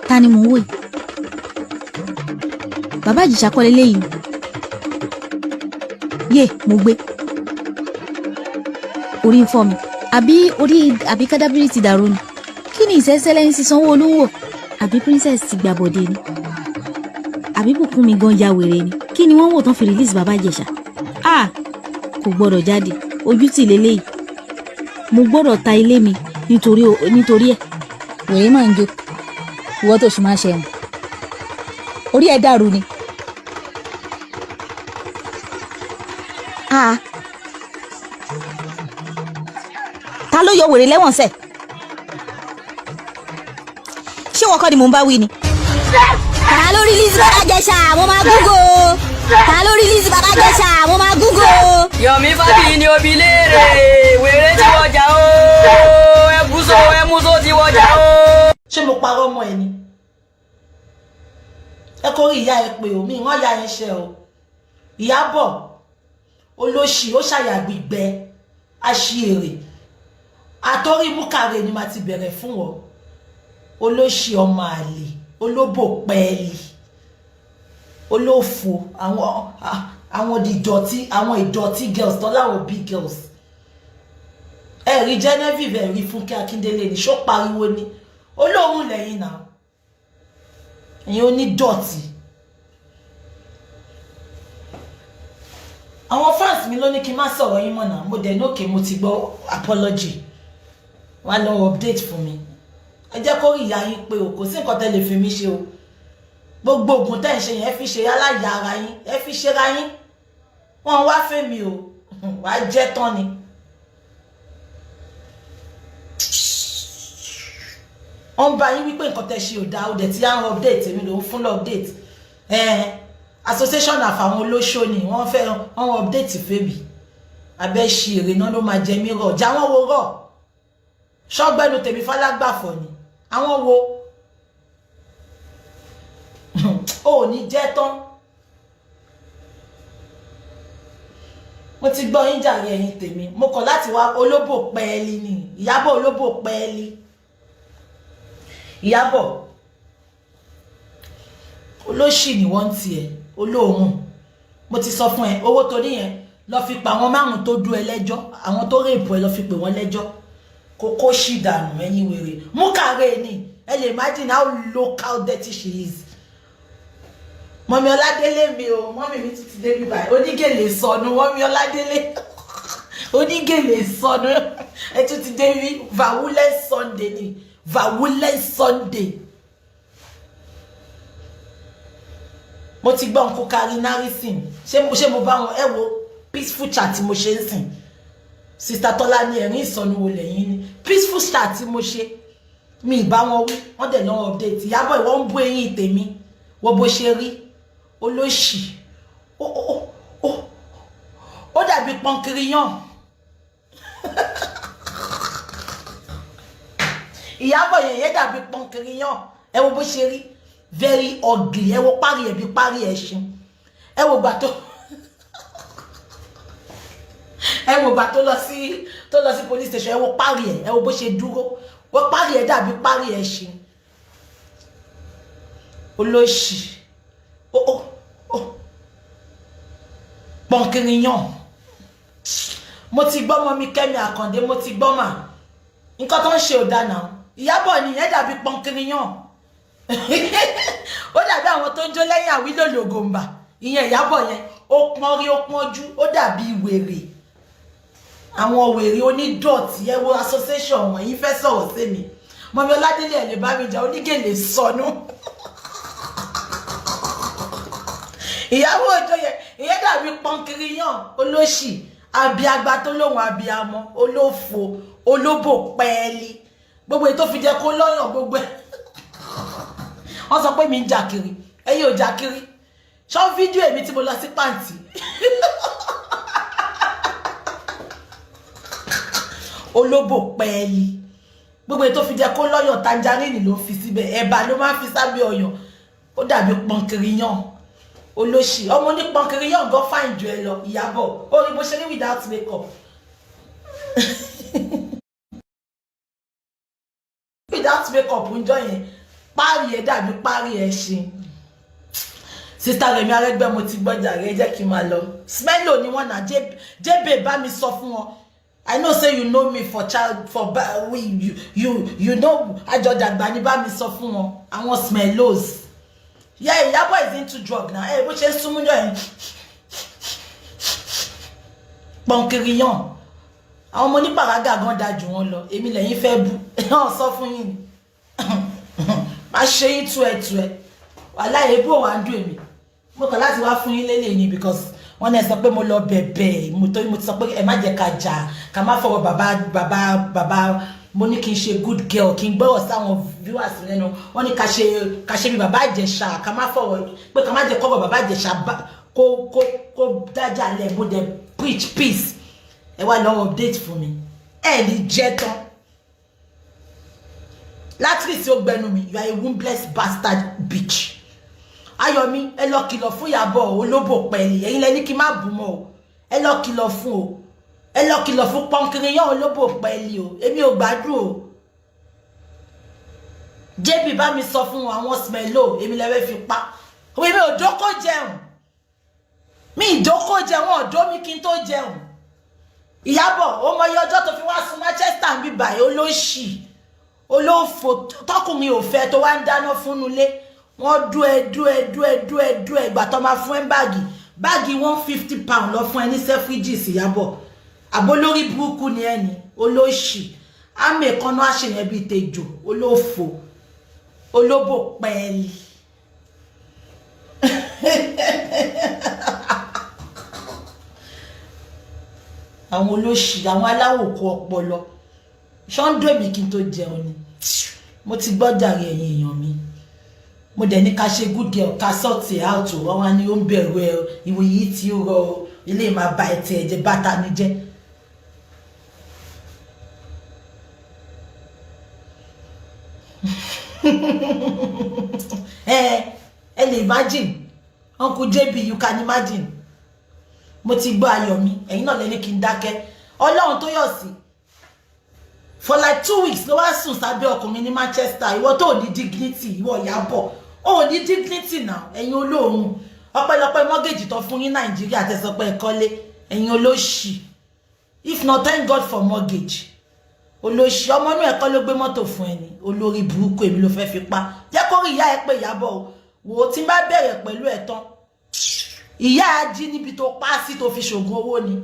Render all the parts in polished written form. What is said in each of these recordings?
Ta ni mò ń wò yìí? Bàbá Ìjẹ̀ṣà kọ́ leléyìí. Yé, mo gbé. Orí ń fọ́ mi. Àbí kádàbírì ti dàrú ni. Kí ni ìṣẹ́sẹ́lẹ́yìn Sanwó-Olú ń wò? Àbí princess ti gbàbọ̀dé ni? Àbí Bùkúnmi gan ya wèrè ni? Kí ni wọ́n wò tán fi release Bàbá Ìjẹ̀ṣà? Kò gbọ́dọ̀ jáde. Ojú tì leléyìí. Mo gbọ́dọ̀ ta ilé mi nítorí ẹ̀. Wèrè máa ń jó. Ìwọ tó sì máa ṣe ẹ̀wọ̀n. Orí ẹ̀ dàrú ni. Ta ló yọ wèrè lẹ́wọ̀n sẹ̀? Ṣé wọ́n kọ́ ni mò ń bá wí ni? Ta ló release Bàbá Ìjẹ̀ṣà? Mo máa Google. Ta ló release Bàbá Ìjẹ̀ṣà? Mo máa Google. Yomi Fabiyi ni òbí léèrè, wèrè ti wọjà o, ẹmúso ti wọjà o. Ṣé mo parọ́ mọ́ ẹ ni? Ẹ kò rí ìyá ẹ pé omi wọ́n ya ẹ ṣe o. Ìyábọ̀ olóṣì ó ṣàyàgbìgbẹ́ aṣièrè. Àtọ́rí Búkàrè ni màá ti bẹ̀rẹ̀ fún ọ. Olóṣì ọmọ àlè, olóbò pẹ́ẹ́lì, olófò, àwọn ìdọ̀tí girls tó láwọn big girls. Ẹ̀rí Genevieve ẹ̀rí Fúnkẹ́ Akíndélé ni ṣó pariwo ni. Olóhùn lẹ́yìn náà. Ẹ̀yin onídọ̀tí. Àwọn fans mi ló ní kí n má sọ̀rọ̀ yín mọ́ náà. Mo dẹ̀ ní òkè mo ti gbọ́ apology. Wá lọ update fún mi. Ẹ jẹ́ kó rí ìyá yín pé o kò sí nǹkan tẹ́ lè fi mí ṣe o. Gbogbo ògùn tẹ́ ń ṣe yẹn fi ṣe aláya ara yín. Ẹ fi ṣe ra yín. Wọ́n wá fẹ́ mi o. Wá jẹ́ tán ni. On bá yín wípé nǹkan tẹ́ ṣe ò dá o dẹ̀ tí à ń update èmi ló ń fún lọ update. Association àfàwọn olóṣó ni wọ́n fẹ́ wọ́n update fèbí. Abẹ́ ṣe èrè náà ló máa jẹ mí rọ̀. Já wọ́n wo rọ̀. Ṣọ́gbẹ́nu tèmi Fálágbàfọ̀ ni. Àwọn wo? Ó ní jẹ́ tán. Mo ti gbọ́ yín jàre ẹ̀yin tèmi. Mo kọ̀ láti wá olóbò pẹ́ẹ́lí ni. Ìyábọ̀ olóbò pẹ́ẹ́lí. Ìyábọ̀ olóṣì ni wọ́n ti ẹ̀ olóhùn. Mo ti sọ fún ẹ owó tó ní yẹn lọ fi pa àwọn márùn tó dú ẹ lẹ́jọ́, àwọn tó rèpù ẹ lọ fi pè wọ́n lẹ́jọ́. Kókó ṣì dànù ẹ̀yin wèrè. Búkàrè ni. Ẹ lè imagine how local dirty she is. Mọ́mí Ọládélé mi o, mọ́mí mi ti dé bí báyìí. Onígèlè sọnù, mọ́mí Ọládélé. Onígèlè sọnù. Ẹ tún ti dé bí Vawulẹ̀ Sunday ni. Vawulẹ̀ Sunday. Mo ti gbọ́ nǹkan kárí nárísìn. Ṣé mo bá wọn ẹ wo peaceful chat mo ṣe ń sìn. Sister Tọ́lá ní ẹ̀rín ìsọnù wo lẹ́yìn ni. Peaceful chat mo ṣe. Mi ìbá wọn wí. Wọ́n dẹ̀ lọ́wọ́ update. Ìyábọ̀ ìwọ́n ń bú eyín tèmi. Wo bó ṣe rí. Olóṣì. Ó dàbí pọ́nkiriyàn. Ìyábọ̀ yẹn dàbí pọ́nkiriyàn. Ẹ wo bó ṣe rí. Very ugly. Ẹ wo parí ẹ̀ bí parí ẹṣin. Ẹ wo gbà tó lọ sí police station. Ẹ wo parí ẹ̀. Ẹ wo bó ṣe dúró. Wo parí ẹ̀ dàbí parí ẹṣin. Olóṣì. Pọ́nkiriyàn. Mo ti gbọ́ mọ́ mi Kẹ́mi Àkàndé, mo ti gbọ́ mà. Nǹkan tó ń ṣe ò dáná. Ìyábọ̀ ni ẹ dàbí pọ́nkiriyàn. Ó dàbí àwọn tó ń jó lẹ́yìn Àwílò Lògòmbà. Ìyẹn Ìyábọ̀ yẹn ó pọ́n rí ó pọ́njú, ó dàbí wèrè. Àwọn wèrè onídọ̀tí ẹ wo association wọn yìí fẹ́ sọ̀rọ̀ sí mi. Mọ́mí Ọládélé ẹ̀ lè bá mi jà onígèlè sọnù. Ìyàwó ọjọ́ yẹn ìyẹn dàbí pọ́nkiriyàn olóṣì abiagba tó lóhun abiamọ olófò olóbò pẹ́ẹ́lí gbogbo èyí tó fi jẹ́ kó lọ́yàn gbogbo ẹ̀. Wọ́n sọ pé mi ń jà kiri ẹ̀yin ò jà kiri ṣọ́ fídíò èmi tí mo lọ sí pàǹtí. Olóbò pẹ́ẹ́lí gbogbo èyí tó fi jẹ́ kó lọ́yàn tangerine ló fi síbẹ̀ ẹ̀bà ló máa ń fi sábẹ́ ọyàn ó dàbí pọ́nkiriyàn olóṣì ọmọ ní pọ́nkiriyàn gan fine jù ẹ lọ Ìyábọ̀ ó rí bó ṣe rí without makeup. without makeup ńjọ́ yẹn párí ẹ̀ dàbí párí ẹ̀ ṣe. Sister Remi Aregbe mo ti gbọ́jà rẹ̀ jẹ́ kí n máa lọ. Smello ni wọ́n náà jébè bá mi sọ fún wọn. I know say you know me for you know àjọdàgbà ni bá mi sọ fún wọn. Àwọn Smellos. Yeah, Iyabo is into drug now. Hey, bó ṣe súnmú jọ yẹn. Pọ̀nkìrìyàn. Àwọn ọmọ onípàrágà gan dájú wọn lọ. Èmi lẹ́yìn fẹ́ bú. Wọ́n sọ fún yín. Má ṣe yín tú ẹ. Wàhálà ebú ò wá ń dùn èmi. Mo kàn láti wá fún yín lélẹ̀ ni because wọ́n ní ẹ sọ pé mo lọ bẹ̀bẹ̀. Mo ti sọ pé ẹ má jẹ́ ká jà. Ká má fọwọ́ bàbá mo ní kí n ṣe good girl kí n gbọ́rọ̀ sáwọn viewers lẹ́nu. Wọ́n ní ká ṣe bí bàbá Ìjẹ̀ṣà. Ká má fọwọ́ pé ká má jẹ́ kọ́rọ̀ bàbá Ìjẹ̀ṣà kó dájà lẹ̀ mo dẹ̀ preach peace. Ẹ wá lọ update fún mi. Ẹ ní jẹ́ tán. Láti tí ó gbẹnu mi, you are a wombless bastard bitch. Ayọ̀mí, ẹ lọ kìlọ̀ fún Ìyábọ̀ olóbò pẹ̀lì. Ẹ̀yin lẹ ní kí n má bú mọ́ o. Ẹ lọ kìlọ̀ fún o. Ẹ lọ kìlọ̀ fún Pọ̀nkìrìyàn olóbò pẹ̀lì o. Èmi ò gbádùn o. JB bá mi sọ fún àwọn Smello, èmi lẹ fẹ́ fi pa. Èmi ò dókó jẹun. Mi ìdókó jẹun, ọ̀dọ́ mi kí n tó jẹun. Ìyábọ̀, ó mọ iye ọjọ́ tó fi wá sùn Manchester ń bí báyìí olóṣì. Olófò tọkùnrin ò fẹ́ tó wá ń dáná fúnnu lé. Wọ́n dú ẹ ìgbà tó máa fún ẹ báàgì 150 pound lọ fún ẹ ní Selfridges Ìyábọ̀. Àbó lórí burúkú ni ẹni olóṣì. Àmì ìkànnà àṣeyàn bíi tejò olófò olóbò pẹ́ẹ́lì. Àwọn olóṣì àwọn aláwòkọ ọpọlọ ṣọ́ńdó èmi kí n tó jẹun ni. Mo ti gbọ́ jàre ẹ̀yin èèyàn mi. Mo dẹ̀ ní ká ṣe good girl ká sort it out o. Wọ́n wá ní ó ń bẹ̀rù ẹ ìwé yìí tí ó rọ ilé máa ba ẹ̀tì ẹ̀jẹ̀ bàtà mi jẹ́. Ẹ lè imagine Uncle JB, you can imagine. Mo ti gbọ́ Ayọ̀mí ẹ̀yin náà lẹ́ni kí n dákẹ́. Ọlọ́run tó yọ̀ sí. For like 2 weeks ló wá sùn sábẹ́ ọkùnrin ní Manchester. Ìwọ tó ní dignity, ìwọ Ìyábọ̀. Ó ní dignity now. Ẹ̀yin olóhun. Ọpẹ́lọpẹ́ mortgage tó fún yín Nàìjíríà tẹ́ sọ pé ẹ kọ́lé. Ẹ̀yin olóṣì. If not, thank God for mortgage. Olóṣì ọmọ inú ẹ̀kọ́ ló gbé mọ́tò fún ẹni. Olórí burúkú èmi ló fẹ́ fi pa. Jẹ́ kó rí ìyá ẹ pé Ìyábọ̀ o. Wò tí n bá bẹ̀rẹ̀ pẹ̀lú ẹ̀ tán. Ìyá á jí níbi tó pa sí tó fi ṣògùn owó ni.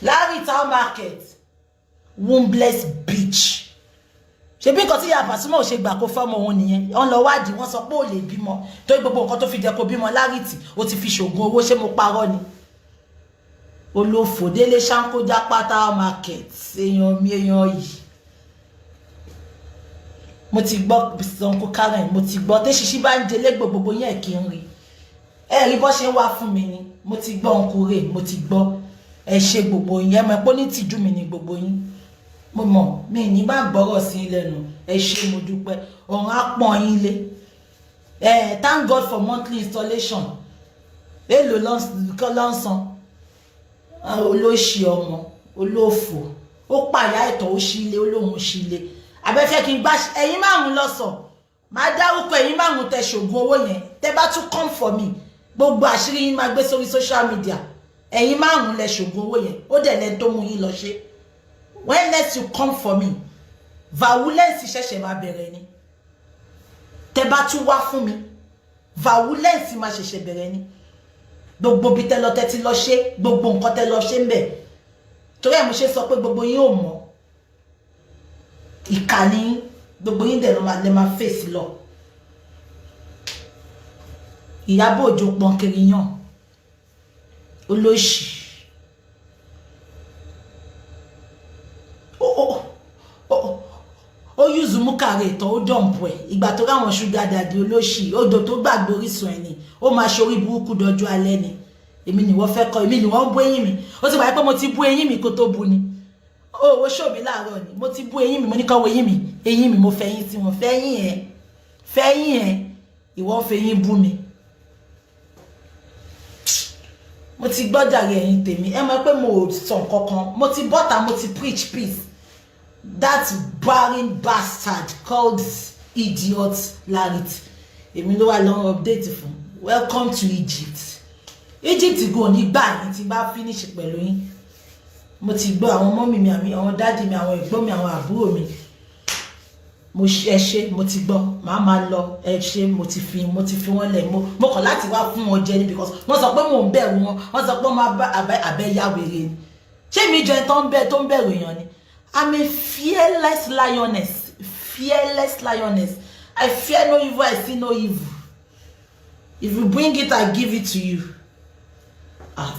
Larry Town Market. Wombless bitch. Ṣé bí nǹkan tí Ìyá Pasuma ò ṣe gbà kó fọ́mọ òun nìyẹn. Wọ́n lọ wádìí wọ́n sọ pé ó lè bímọ. Tó gbogbo nǹkan tó fi jẹ́ kó bímọ Larry ó ti fi ṣògùn owó ṣé mo parọ́ ni. Olófò Délé Ṣáńkó Jápátá Market. Èèyàn mi èèyàn yìí. Mo ti gbọ́ Uncle Karen, mo ti gbọ́ Téṣíṣí bá ń délé gbogbo yẹn kí n rí. Ẹ rí bó ṣe wá fún mi ni. Mo ti gbọ́ Uncle Ray, mo ti gbọ́. Ẹ ṣe gbogbo yẹn mọ̀ pé ní tìjú mi ni gbogbo yín. Mo mọ̀ mi ní bá gbọ́rọ̀ sí lẹ́nu. Ẹ ṣé mo dúpẹ́. Ọ̀run á pọ́n yín lé. Thank God for monthly installation. Èlò ló ń san. Olóṣì ọmọ, olófò. Ó pàyà ẹ̀tọ́ ó ṣílé, olóhun ṣílé. Abẹ́fẹ́ kí n gbá ẹ̀yin márùn lọ́sọ̀. Máa dárúkọ ẹ̀yin márùn tẹ ṣògùn owó yẹn. Tẹ́ bá tún come for me. Gbogbo àṣírí yín máa gbé sórí social media. Ẹ̀yin márùn lẹ ṣògùn owó yẹn. Ó dẹ̀ lẹ́ni tó mú yín lọ ṣe. When next you come for me, violence ṣẹ̀ṣẹ̀ máa bẹ̀rẹ̀ ni. Tẹ́ bá tún wá fún mi, violence máa ṣẹ̀ṣẹ̀ bẹ̀rẹ̀ ni. Gbogbo bí tẹ́ lọ tẹ́ ti lọ ṣe, gbogbo nǹkan tẹ́ lọ ṣe ń bẹ̀. Torí ẹ̀ mo ṣe sọ pé gbogbo yín ò mọ̀. Ìkànnì gbogbo yín dẹ̀ lè máa fèsì lọ. Ìyábọ̀ Òjó Pọ̀nkìrìyàn olóṣì. Ó yúzù mú kàrè ìtàn ó dọ̀m̀pù ẹ̀. Ìgbà tó ráwọn ṣúgà dàdí olóṣì. Odò tó gbàgbé orísun ẹ̀ ni. Ó máa ṣorí burúkú dọjọ́ alẹ́ ni. Èmi ni wọ́n fẹ́ kọ́, èmi ni wọ́n bú eyín mi. Ó ti wáyé pé mo ti bú eyín mi kó tó bu ni. Ó wo ṣó mi láàárọ̀ ni. Mo ti bú eyín mi, mo ní kó wo eyín mi. Eyín mi mo fẹ́yín sí wọn. Fẹ́yín ẹ̀. Ìwọ fẹ́yín bú mi. Mo ti gbọ́jà rẹ̀ ẹ̀yin tèmi. Ẹ mọ̀ pé mo sọ nǹkan kan. Mo ti bọ́ta, mo ti preach peace. that barren bastard called idiot Larrit èmi ló wà lọ́wọ́ update fún welcome to Egypt go nígbà yín tí bá finish pẹ̀lú yín mo ti gbọ́ àwọn mọ́mì mi àmì àwọn dáàdì mi àwọn ẹ̀gbọ́n mi àwọn àbúrò mi mo ṣe mo ti gbọ́ màá máa lọ ẹ ṣe mo ti fi wọ́n lẹ̀ mo kàn láti wá fún wọn jẹ ni because wọ́n sọ pé mò ń bẹ̀rù wọn wọ́n sọ pé mo abẹ́ ya wèrè ni ṣé mi jẹ́ tó ń bẹ̀rù èèyàn ni I'm a fearless lioness I fear no evil I see no evil if you bring it I give it to you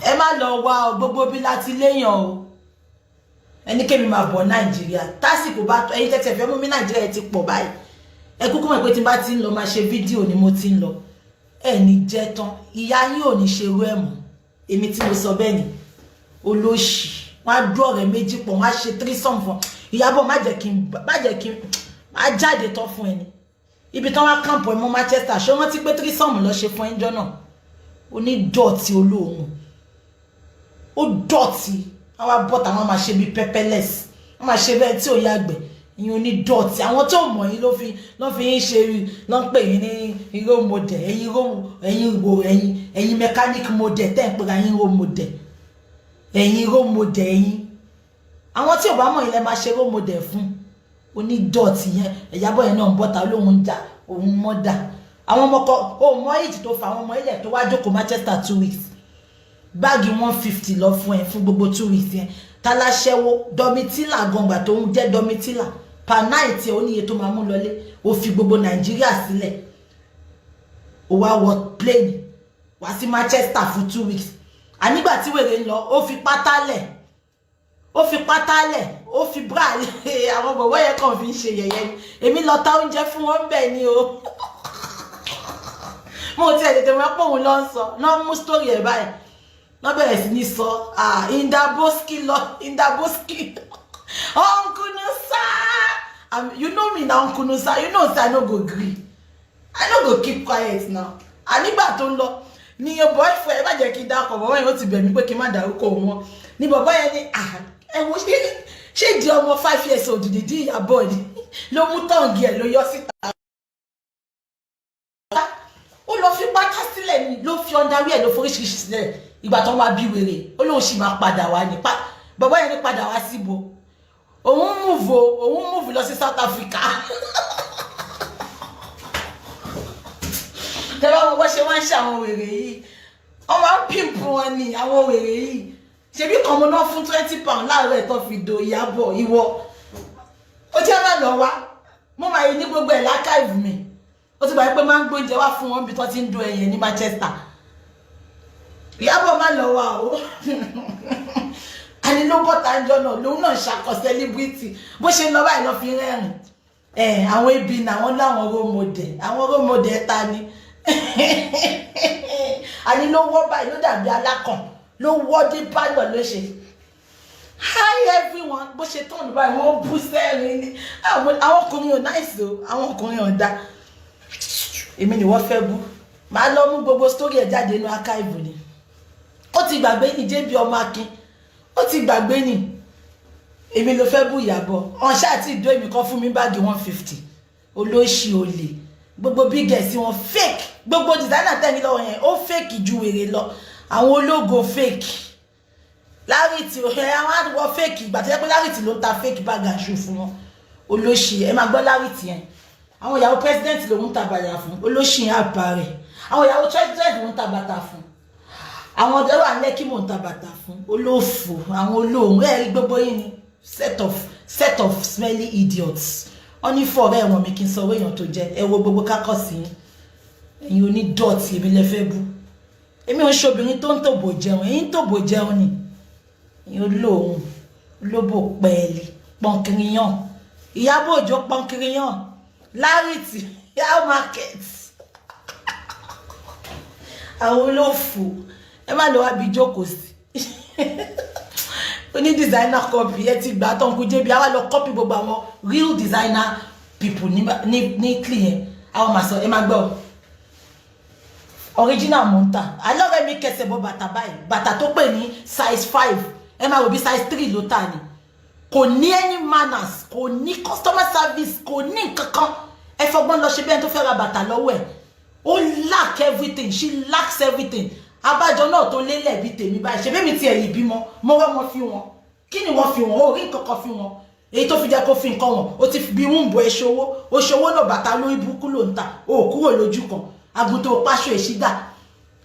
ẹ má lọ wá gbogbo bí láti léyàn o ẹni kemi máa bọ̀ Nàìjíríà tásìkò bá tó ẹ̀yin tẹ́tẹ́ fẹ́ mú mi Nàìjíríà ti pọ̀ báyìí ẹ kúkú mọ̀ pé tí n bá ti ń lọ máa ṣe fídíò ni mo ti ń lọ ẹ ní jẹ́ tán ìyá yín ò ní ṣe irú ẹ̀ mọ́ èmi tí mo sọ bẹ́ẹ̀ ni olóṣì wọ́n á dú ọ̀rẹ́ méjì pọ̀ wọ́n á ṣe threesome fún Ìyábọ̀ má jẹ́ kí n má jáde tán fún ẹni ibi tán wá kàǹpọ̀ ẹ̀mọ́ Manchester ṣé wọ́n ti pé threesome lọ ṣe fún ẹjọ́ náà onídọ̀tí olóhùn ó dọ̀tí àwọn abọ́ta wọn máa ṣe bí pepperless wọn máa ṣe bẹ́ẹ̀ tí ò yàgbẹ́ ìyẹn onídọ̀tí àwọn tó mọ̀ yín ló fi ń ṣe ló ń pè yín ní role model ẹ̀yin mechanic model tẹ́ ń pè yín role model ẹ̀yin role model ẹ̀yin àwọn tí ò bá mọ̀ yín lẹ́ máa ṣe role model fún onídọ̀tí yẹn Ìyábọ̀ yẹn náà ń bọ́ta olóhùn jà òun mọ́dà àwọn ọmọkọ ó mọ èjì tó fa àwọn ọmọ ilẹ̀ tó wá jókòó Manchester 2 weeks báàgì 150 lọ fún ẹ fún gbogbo 2 weeks yẹn taláṣẹ́wó domitila gangba tó ń jẹ́ domitila per night ẹ oníye tó máa mú lọlé ó fi gbogbo Nàìjíríà sílẹ̀ ó wá wọ plane wá sí Manchester fún 2 weeks ànígbà tí wèrè ń lọ ó fi pátá lẹ̀ ó fi bra àwọn bọ̀bọ̀ yẹn kàn fi ń ṣe yẹ̀yẹ́ ni èmi lọ ta oúnjẹ fún wọn bẹ́ẹ̀ ni o mo ti ẹ̀ tètè wọ́n pọ̀ òun lọ ń sọ náà mú story ẹ̀ báyìí náà bẹ̀rẹ̀ sí ní sọ Indaboski Uncle Nusa you know me na Uncle Nusa you know say I no go gree I no go keep quiet now ànígbà tó ń lọ ní boyfriend ẹ bá jẹ́ kí n dákọ̀ bàbá yẹn ó ti bẹ̀ mí pé kí n má dárúkọ wọn ní bàbá yẹn ní ẹ wo ṣé di ọmọ 5 years old di Ìyábọ̀ ni ló mú tọ̀ǹgì ẹ̀ ló yọ síta ó lọ fi pátá sílẹ̀ ni ló fi ọ̀ndàwí ẹ̀ ló foríṣiríṣi sílẹ̀ ìgbà tó wá bí wèrè ó lóun sì máa padà wá ní bàbá yẹn ní padà wá síbo òun múùfù lọ sí South Africa tẹ́lá wọn ṣe wá ń ṣe àwọn wèrè yìí wọ́n máa ń pimpu wọn ní àwọn wèrè yìí ṣebí kan mo ná fún 20 pounds láàárọ̀ ẹ̀ tó fi do Ìyábọ̀ ìwọ ó jẹ́ má lọ wá mo máa yí ní gbogbo ẹ̀ lákàìvù mi ó ti gbà pé máa ń gbóúnjẹ wá fún wọn bí tó ti ń do ẹyẹ ní Manchester Ìyábọ̀ má lọ wá o àní ló bọ́ta ń jọ náà lòun náà ṣàkọ celebrity bó ṣe ń lọ báyìí lọ fi rẹ́rìn àwọn ibi náà wọ́n láwọn role model ta ni àní ló wọ́ báyìí ló dàbí alákàn ló wọ́ dé pálọ̀ ló ṣe hi everyone bó ṣe tọ́nù báyìí wọ́n bú sẹ́rin ni àwọn ọkùnrin ò náìsì o àwọn ọkùnrin ò dá èmi ni wọ́n fẹ́ bú máa lọ mú gbogbo story ẹ̀ jáde inú archive ni ó ti gbàgbé ní JB ọmọ Akin ó ti gbàgbé ní èmi ló fẹ́ bú Ìyábọ̀ ọ̀n ṣáà tí ìdó èmi kan fún mi báàgì 150 olóṣì olè gbogbo big girls wọn fake gbogbo designer tẹ́ni lọ́wọ́ yẹn ó fake ju wèrè lọ àwọn ológo fake Larrit àwọn àdúgbò fake ìgbà tó yẹ pé Larrit ló ń ta fake bag and shoe fún wọn olóṣì ẹ máa gbọ́ Larrit yẹn àwọn ìyàwó president ló ń ta bàyà fún olóṣì yẹn àbá rẹ̀ àwọn ìyàwó president ló ń ta bàtà fún àwọn ọ̀dọ́ wà lẹ́kí mò ń ta bàtà fún olófò àwọn olóhùn ẹ̀rí gbogbo yìí ni set of smelly idiots wọ́n ní fọ́ọ̀rẹ́ ẹ̀wọ̀n mi kí n sọ owó èèyàn tó jẹ́ ẹ wo gbogbo kákọ́sì ẹ̀yin onídọ̀tí èmi lẹ fẹ́ bú èmi ò ń ṣobìnrin tó ń tòbò jẹun ẹ̀yin tòbò jẹun ni ẹ̀yin olóhùn olóbò pẹ́ẹ́lí pọ́nkìrìyàn Ìyábọ̀ Òjó pọ́nkìrìyàn Larrit yao market àwọn olófò ẹ má lọ wá bí jókòó sí oní designer copy ẹ ti gbà tán kú JB àwa lọ copy gbogbo àwọn real designer people ní clean àwọn máa sọ ẹ má gbọ́ original monta alọ́rẹ́ mi kẹsẹ̀ bọ́ bàtà báyìí bàtà tó pè ní size 5 ẹ má wò bí size 3 ló tà ní kò ní any manners, kò ní customer service, kò ní kankan. Ẹ fọgbọ́n lọ ṣe bí ẹni tó fẹ́ ra bàtà lọ́wọ́ ẹ̀. Ó lack everything, she lacks everything. Abájọ náà tó lélẹ̀ bí tèmi báyìí. Ṣé bẹ́mi ti ẹ̀yìn bímọ, mo wá wọn fi wọn. Kí ni wọ́n fi wọn? Ó rí nǹkankan fi wọn. Èyí tó fi jẹ́ kó fi nǹkan wọn. Ó ti fi bí wúńbù ẹ ṣòwò. Ó ṣòwò náà bàtà lórí burúkú ló ń ta. Ó kúrò lójú kan. Àgùntàn páṣọ èṣídà.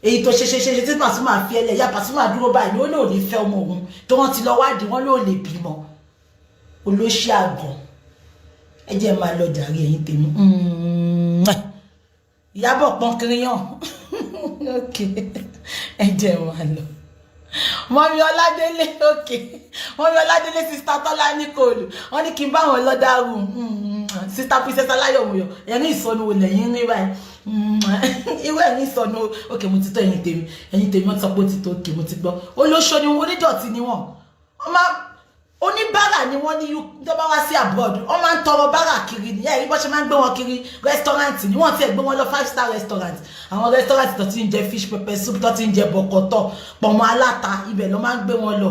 Èyí tó ṣe tí Pasuma fi ẹlẹ̀ ya Pasuma dúró báyìí ó lóò ní fẹ́ ọmọ òun tó wọ́n ti lọ wádìí wọ́n lóò lè bímọ. Olóṣì àgàn. Ẹ jẹ́ máa lọ jàre ẹ̀yin tèmi. Ìyábọ̀ pọ́nkiri yàn. Okay. Ẹ jẹ́ máa lọ. Mọ́mí Ọládélé, okay. Mọ́mí Ọládélé sister Tọ́lá Nicole. Wọ́n ní kí n bá wọn lọ dárú. Sister Princess Aláyọ̀mọyọ̀. Ẹ̀rín ìsọnù wo lẹ́yìn rí báyìí. Ìwé ẹ̀rín ìsọnù. Okay, mo ti tọ́ ẹ̀yin tèmi. Ẹ̀yin tèmi wọ́n ti sọ pé ó ti tó okay, mo ti gbọ́. Olóṣó ni onídọ̀tí ni wọ́n. Oníbàárà ni wọ́n ní tó bá wá sí abroad. Wọ́n máa ń tọrọ bàárà kiri ni. Ẹ̀rí bọ́ ṣe máa ń gbé wọn kiri restaurant ni. Wọ́n ti ẹ̀ gbé wọn lọ 5-star restaurant. Àwọn restaurant tó ti ń jẹ fish pepper soup, tó ti ń jẹ bọ̀kọ̀tọ̀, pọ̀mọ́ aláta, ibẹ̀ ló máa ń gbé wọn lọ.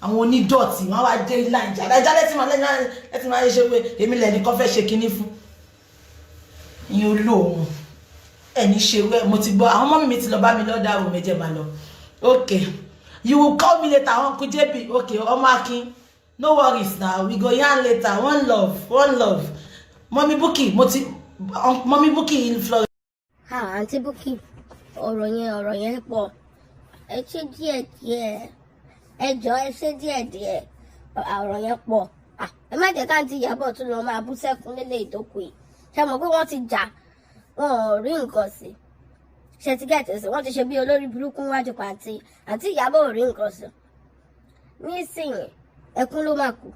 Àwọn onídọ̀tí wọ́n wá dé line jàdájá lẹ́tí máa ṣe pé èmi lẹ́ni kan fẹ́ ṣe kinní fún. Ìyẹn olóòrùn. Ẹni ṣe wẹ́ mo ti gbọ́ àwọn ọmọ mi ti lọ bá mi lọ́dà òun méje máa lọ. Okay. You will call me later, Uncle JP. Okay, Ọmọ Akin. No worries now. We go yarn later. One love. Mommy Buki, Mommy Buki in Florida. Auntie Buki. Ọ̀rọ̀ yẹn pọ̀. Ẹ ṣe díẹ̀. Ẹ jọ̀ọ́ ẹ ṣe díẹ̀. Ọ̀rọ̀ yẹn pọ̀. Ẹ má jẹ́ ká Aunty Ìyábọ̀ tún lọ máa bú sẹ́kún lélẹ̀ ìdókòó yìí. Ṣé mọ̀ pé wọ́n ti jà? Wọn ò rí nǹkan sí. Ṣé ti gẹ̀tẹ̀ sí? Wọ́n ti ṣe bí olórí burúkú wájú pàǹtí. Aunty Ìyábọ̀ ò rí nǹkan sí. Nísìnyí ẹkún ló máa kù.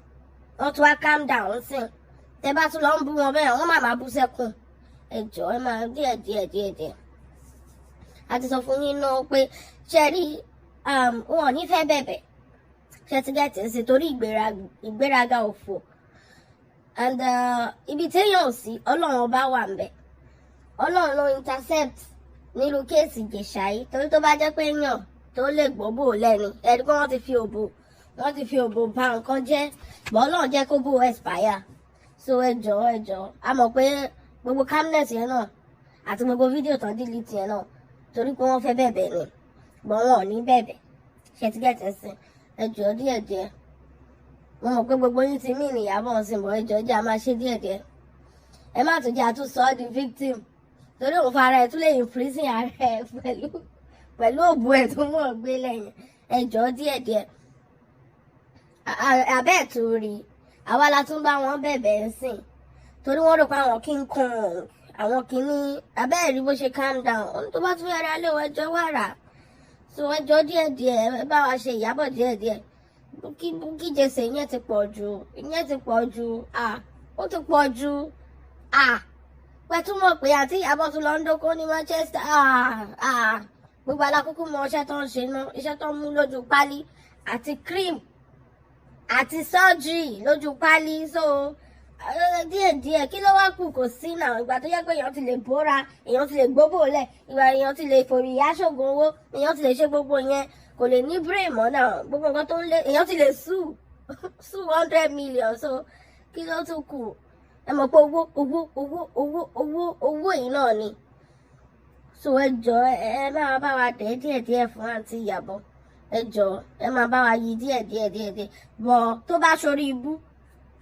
Wọ́n tún wá calm down sìn. Tẹ bá tún lọ ń bú wọn bẹ́ẹ̀ wọ́n máa bú sẹ́kún. Ẹ jọ̀ọ́ ẹ máa díẹ̀. A ti sọ fún yín náà pé ṣe rí wọn ò ní fẹ́ bẹ̀bẹ̀. Ṣé ti gẹ̀tẹ̀ sí torí ìgbéraga òfò. And ibi téèyàn ò sí Ọlọ́run ọba wà ńbẹ̀. Ọlọ́run ló intercept nílùú kéèsì Ìjẹ̀ṣà yìí torí tó bá jẹ́ pé èèyàn tó lè gbóbò lẹ́ni ẹni pé wọ́n ti fi òbò bà nǹkan jẹ́ bọ́ Ọlọ́run jẹ́ kó bò expire. So ẹ jọ̀ọ́ a mọ̀ pé gbogbo calmness yẹn náà àti gbogbo fídíò tán delete yẹn náà torí pé wọ́n fẹ́ bẹ̀bẹ̀ ni bọ́ wọn ò ní bẹ̀bẹ̀. Ṣé ti gẹ̀tẹ̀ sí? Ẹ jọ̀ọ́ díẹ̀. Mo mọ̀ pé gbogbo yín ti mí Ìyábọ̀ sí mọ̀ ẹ jọ̀ọ́ jẹ́ a máa ṣe díẹ̀. Ẹ má tún jẹ́ àtúnṣe ọ́ di victim torí òun fara ẹ̀ tún lè imprison ara ẹ̀ pẹ̀lú òbú ẹ̀ tó mọ̀ gbé lẹ́yìn. Ẹ jọ̀ọ́ díẹ̀. Abẹ́ ẹ̀ tún rí àwa la tún bá wọn bẹ̀bẹ̀ ń sìn torí wọ́n rò pé àwọn King Kong àwọn kìíní abẹ́ ẹ̀ rí bó ṣe calm down ohun tó bá tún yára lé ẹjọ́ wàrà. So ẹjọ́ díẹ̀ ẹ bá wa ṣe Ìyábọ̀ díẹ̀. Bukky Jesse ìyẹn ti pọ̀ jù ó ti pọ̀ jù pẹ̀tù mọ̀ pé Aunty Ìyábọ̀ tún lọ ń dókó ní Manchester gbogbo alákòókò mọ iṣẹ́ tó ń ṣe náà iṣẹ́ tó ń mú lójú pálí àti cream àti surgery lójú pálí. So díẹ̀ kí ló wá kù kò sí náà ìgbà tó yẹ pé èèyàn ti lè bóra èèyàn ti lè gbóbò lẹ̀ ìgbà èèyàn ti lè fòrì ìyá ṣògùn owó èèyàn ti lè ṣe gbogbo yẹn kò lè ní brain mọ́ náà gbogbo nǹkan tó ń lé èèyàn ti lè sue 100 million. So kí ló tún kù? Ẹ mọ̀ pé owó yìí náà ni. So ẹ jọ̀ọ́ ẹ máa bá wa tẹ̀ díẹ̀ fún Aunty Ìyábọ̀. Ẹ jọ̀ọ́ ẹ máa bá wa yí díẹ̀. Bọ̀ tó bá ṣorí ibú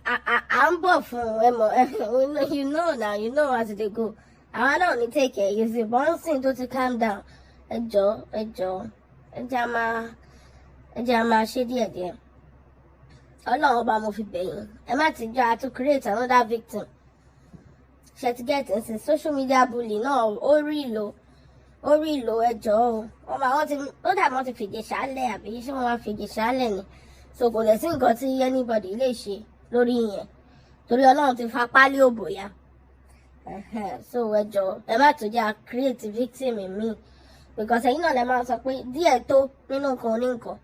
à ń bọ̀ fún ẹ mọ̀ you know as they go. Àwa náà ní take care you see bouncing tó ti calm down. Ẹ jọ̀ọ́ ẹ jẹ́ a máa ṣe díẹ̀. Ọlọ́run ọba mo fi bẹ̀yìn ẹ má ti jọ àtún create another victim. Ṣé ti get ẹsẹ̀ social media bully náà ó rí ìlò ẹjọ́ o ó dàbí wọ́n ti fìdí ṣálẹ̀ àbí ṣé wọ́n máa fìdí ṣálẹ̀ ni. So kò lè sí nǹkan tí anybody lè ṣe lórí yẹn torí Ọlọ́run ti fa pálí òbò ya. So ẹjọ́ ẹ má tún jẹ́ create victim mi because ẹ̀yin náà lè máa sọ pé díẹ̀ tó nínú nǹkan oníǹkan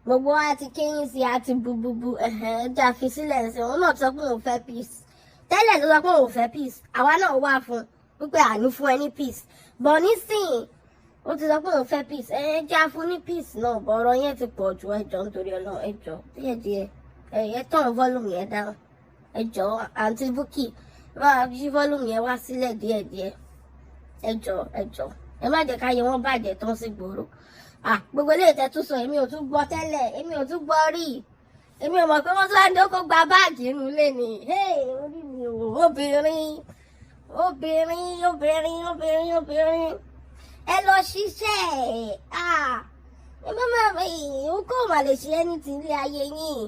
gbogbo wa ti kéyìn sí àti bububu ẹja fi sílẹ̀ sí òun náà sọ pé òun fẹ́ peace tẹ́lẹ̀ ló sọ pé òun fẹ́ peace àwa náà wà fún wípé àní fún ẹ ní peace bọ̀ nísìnyí ó ti sọ pé òun fẹ́ peace ẹja fún ní peace náà bọ̀ ọ̀rọ̀ yẹn ti pọ̀ ju ẹjọ́ nítorí Ọlọ́run ẹjọ́ díẹ̀ ẹ tán volume yẹn down ẹ jọ̀ọ́ àǹtí Bukky máa yí volume yẹn wá sílẹ̀ díẹ̀díẹ̀ ẹ jọ̀ọ́ ẹ má jẹ́ káyé wọn bàjẹ́ tán sí gbòòrò gbogbo eléyìí tẹ́ tún sọ èmi ò tún gbọ́ tẹ́lẹ̀ èmi ò tún gbọ́ rí èmi ò mọ̀ pé wọ́n tún wá ní ó kó gba báàgì inú ilé ni orí mi ò obìnrin ẹ lọ ṣiṣẹ́ ẹ má má ó kó mà lè ṣe ẹni tí ilé ayé yín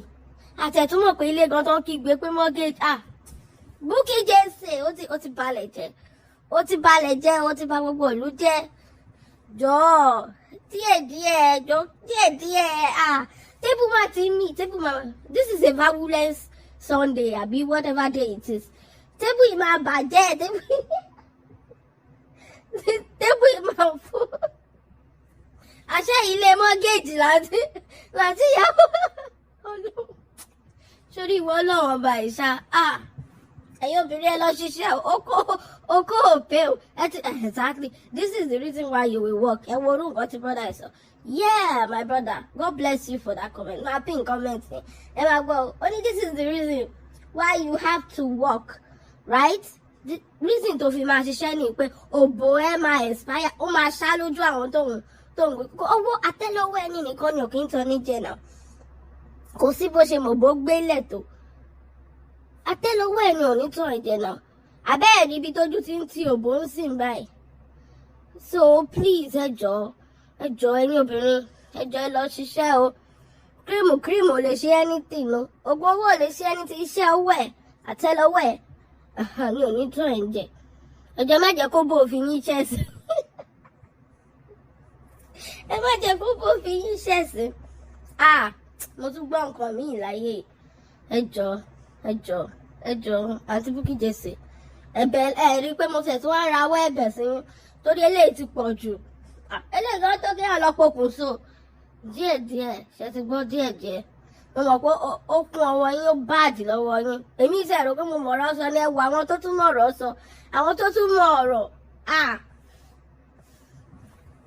àtẹ̀túmọ̀ pé ilé gan tó ń kígbe pé mortgage Bukky Jesse ó ti balẹ̀ jẹ́ ó ti bà gbogbo ìlú jẹ́ jọ̀ọ́ díẹ̀díẹ̀ tébù máa ti mì this is a violence Sunday àbí whatever day it is tébù yìí máa bàjẹ́ tébù yìí máa fún àṣẹ ilé mortgage láti yàwó sórí ìwọ ọlọ́run ọba ìṣá ẹ̀yin obìnrin ẹ lọ ṣiṣẹ́ okó òpè o exactly this is the reason why you will work ẹ wo orú nǹkan tí brother ẹ sọ yeah my brother God bless you for that comment my pin comment ẹ máa gbọ́ ó ní this is the reason why you have to work right the reason tó fi máa ṣiṣẹ́ ni pé òbò ẹ máa expire ó máa ṣá lójú àwọn tó ń owó àtẹ́lẹwọ́ ẹni nìkan ni òkè ń tan ní jẹ náà kò sí bó ṣe mọ̀ bó gbélẹ̀ tó àtẹ́lẹwọ́ ẹni ò ní tàn ẹ̀jẹ̀ náà abẹ́ẹ̀ níbi tójú ti ń ti òbò ń sìn báyìí so please ẹ jọ̀ọ́ ẹ̀yin obìnrin ẹ jọ̀ọ́ ẹ lọ ṣiṣẹ́ o kírìmù ò lè ṣe anything no ògùn owó ò lè ṣe anything iṣẹ́ ọwọ́ ẹ̀ àtẹ́lẹwọ́ ẹ̀ ni ò ní tàn ẹ̀jẹ̀ ẹ̀jẹ̀ má jẹ́ kó bó òfin yín ṣẹ̀sìn ẹ má jẹ́ kó bó òfin yín ṣẹ̀sìn mo tún gbọ́ nǹkan míì láyé ẹ jọ̀ọ́ àǹtí Bukky Jesse ẹ̀bẹ̀ ẹ rí i pé mo tẹ̀ tí wọ́n rawọ́ ẹ̀bẹ̀ sí torí eléyìí ti pọ̀ jù eléyìí kan tó kéèyàn lọ pokùnso díẹ̀díẹ̀ ṣe ti gbọ́ díẹ̀díẹ̀ mo mọ̀ pé ó kún ọwọ́ yín ó báàdì lọ́wọ́ yín èmi ìṣe rò pé mo mọ̀ ọ̀rọ̀ sọ ní ẹwà àwọn tó tún mọ̀ ọ̀rọ̀ sọ àwọn tó tún mọ̀ ọ̀rọ̀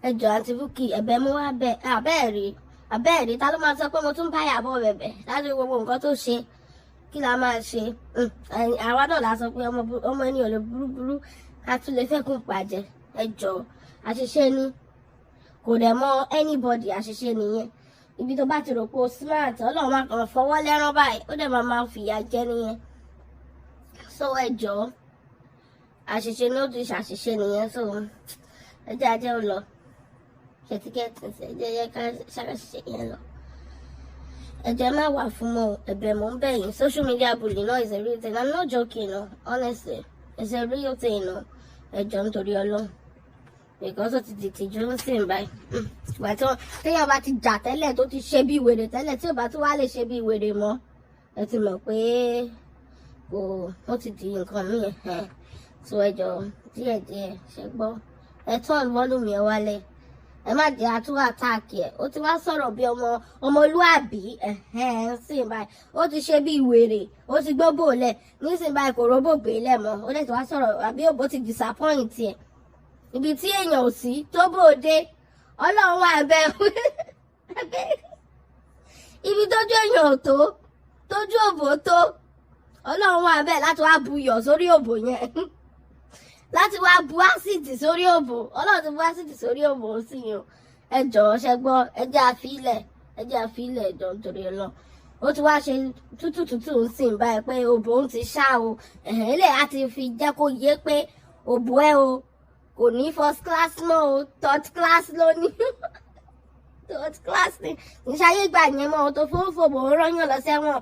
ẹ jọ̀ọ́ àǹtí Bukky ẹ̀bẹ̀ mú wá abẹ́ẹ̀rí ta ló máa sọ pé mo tún bá Ìyábọ̀ bẹ̀bẹ̀ láti gbogbo nǹkan tó ṣe kí la máa ṣe àwa náà la sọ pé ọmọ ẹni ò lè burúburú ká tún lè fẹ́kùn pàjẹ́ ẹ jọ̀ọ́ àṣìṣe ni kò dẹ̀ mọ anybody àṣìṣe nìyẹn ibi tó bá ti rò pé o smart ọlọ́run máa kàn fọwọ́ lẹ́rán báyìí ó dẹ̀ máa fìyà jẹ nìyẹn so ẹ jọ̀ọ́ àṣìṣe ni ó ti ṣàṣìṣe nìyẹn so ẹ jẹ́ ajẹ́ ò lọ ṣètìkẹ́tì ẹ jẹ́ ká ṣàṣìṣe yẹn lọ. Ẹ̀jẹ̀ má wà fún mọ́ ẹ̀bẹ̀ mọ́ ń bẹ̀ yín social media bullying no is a real thing I'm not joking no honestly it's a real thing no ẹ̀jọ̀ nítorí Ọlọ́run because ó ti di tìjú ń sìn báyìí ìgbà tí téèyàn bá ti jà tẹ́lẹ̀ tó ti ṣe bí wèrè tẹ́lẹ̀ tí ò bá tún wá lè ṣe bí wèrè mọ́ ẹ ti mọ̀ pé ó ti di nǹkan míì so ẹ̀jọ̀ díẹ̀díẹ̀ ṣe gbọ́ ẹ turn volume yẹn wálẹ̀ ẹ má jẹ́ àtúwà táàkì ẹ̀ ó ti wá sọ̀rọ̀ bí ọmọlúàbí nísìnyí báyìí ó ti ṣe bí wèrè ó ti gbọ́ bòlẹ̀ nísìnyí báyìí kò róbò gbé lẹ̀ mọ́ ó dẹ̀ ti wá sọ̀rọ̀ àbí òbó ti disappoint ẹ̀ ibi tí èèyàn ò sí tó bòde ọlọ́run wà bẹ́ẹ̀ ibi tójú èèyàn ò tó tójú òbò tó ọlọ́run wà bẹ́ẹ̀ láti wá buyọ̀ sórí òbò yẹn láti wá bu ásìdì sórí òbò ọlọ́run ti bu ásìdì sórí òbò sí i o ẹ jọ̀ọ́ ṣe gbọ́ ẹ jẹ́ àfilẹ̀ ẹjọ́ nítorí Ọlọ́run ó ti wá ṣe tútù ń sìn báyìí pé òbò ń ti ṣá o eléyìí á ti fi jẹ́ kó yé pé òbò ẹ o kò ní first class mọ́ o third class ló ní third class ni ìṣayé gbà yẹn mọ́ o tó fòfòbò ń rọ́yàn lọ sẹ́wọ̀n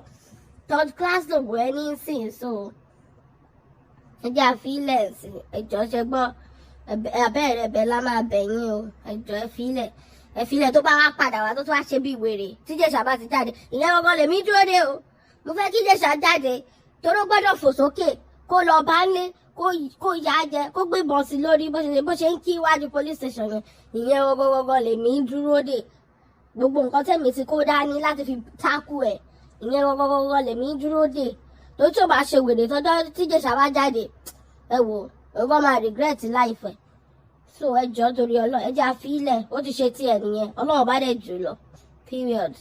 third class lòbò ẹ ní sìn so ẹjẹ́ àfilẹ̀ sí ẹjọ́ ṣe gbọ́ abẹ́rẹ́ ẹ̀bẹ̀ la máa bẹ̀yìn o ẹjọ́ ẹ̀filẹ̀ tó bá wá padà wá tó wá ṣe bí wèrè tí Ìjẹ̀ṣà bá ti jáde ìyẹn gbọ́ngàn lèmi dúró dé o mo fẹ́ kí Ìjẹ̀ṣà jáde toró gbọ́dọ̀ fò sókè kó lọ bá ń lé kó yá jẹ kó gbé ìbọn sí lórí bó ṣe ń kí iwájú police station yẹn ìyẹn gbọ́ngàn lèmi dúró dé gbogbo nǹkan tẹ̀mí ti kó dání láti fi tákù ẹ̀ ìyẹn gbọ́ngàn lèmi dúró dé lójú tó bá ṣe wèrè tọ́jọ́ tí Ìjẹ̀ṣà bá jáde ẹ wò ẹ wọ́n máa regret life ẹ̀ so ẹ jọ̀ọ́ torí Ọlọ́run ẹ jẹ́ àfilẹ̀ ó ti ṣe tiẹ̀ nìyẹn Ọlọ́run bá dẹ̀ jù lọ period.